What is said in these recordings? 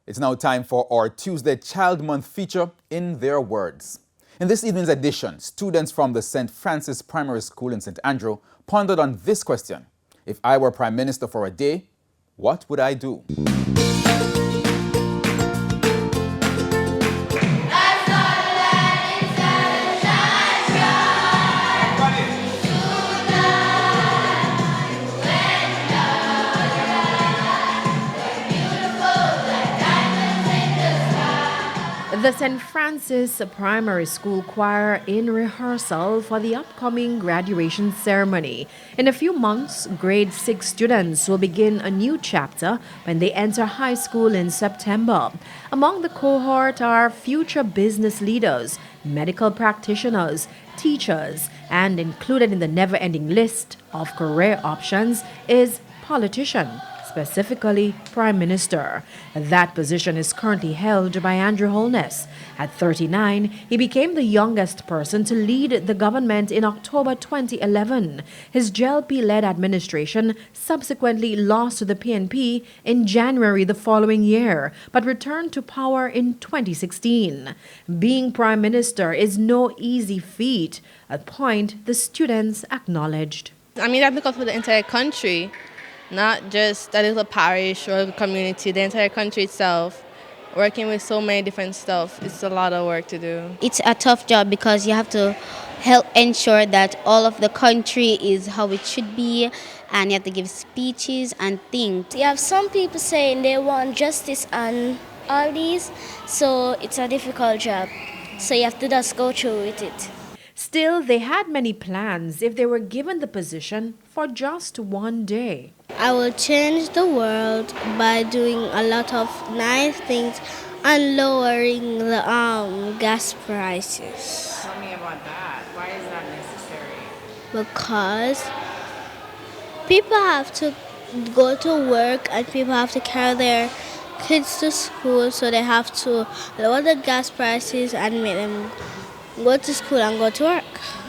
It's now time for our Tuesday Child Month feature, In Their Words. In this evening's edition, students from the St. Francis Primary School in St. Andrew pondered on this question: if I were Prime Minister for a day, what would I do? The St. Francis Primary School Choir in rehearsal for the upcoming graduation ceremony. In a few months, grade 6 students will begin a new chapter when they enter high school in September. Among the cohort are future business leaders, medical practitioners, teachers, and included in the never-ending list of career options is politician, specifically Prime Minister. That position is currently held by Andrew Holness. At 39, he became the youngest person to lead the government in October 2011. His JLP-led administration subsequently lost to the PNP in January the following year, but returned to power in 2016. Being Prime Minister is no easy feat, a point the students acknowledged. I mean, that's because for the entire country, not just a little parish or a community, the entire country itself, working with so many different stuff. It's a lot of work to do. It's a tough job because you have to help ensure that all of the country is how it should be, and you have to give speeches and things. You have some people saying they want justice and all these, so it's a difficult job. So you have to just go through with it. Still, they had many plans if they were given the position for just one day. I will change the world by doing a lot of nice things and lowering the gas prices. Tell me about that. Why is that necessary? Because people have to go to work and people have to carry their kids to school, so they have to lower the gas prices and make them go to school and go to work.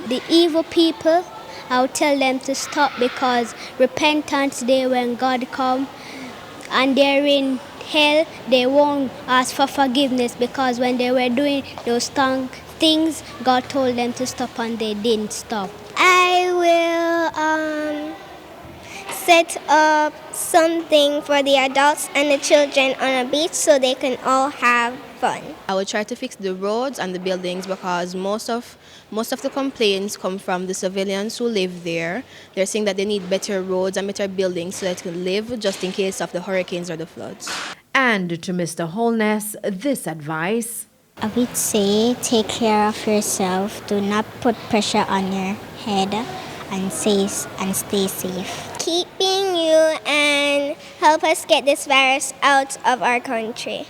The evil people, I'll tell them to stop, because repentance day when God come and they're in hell, they won't ask for forgiveness, because when they were doing those things, God told them to stop and they didn't stop. I will set up something for the adults and the children on a beach so they can all have fun. I will try to fix the roads and the buildings, because most of the complaints come from the civilians who live there. They're saying that they need better roads and better buildings so that they can live just in case of the hurricanes or the floods. And to Mr. Holness, this advice: I would say take care of yourself. Do not put pressure on your head and stay safe. Keep being you and help us get this virus out of our country.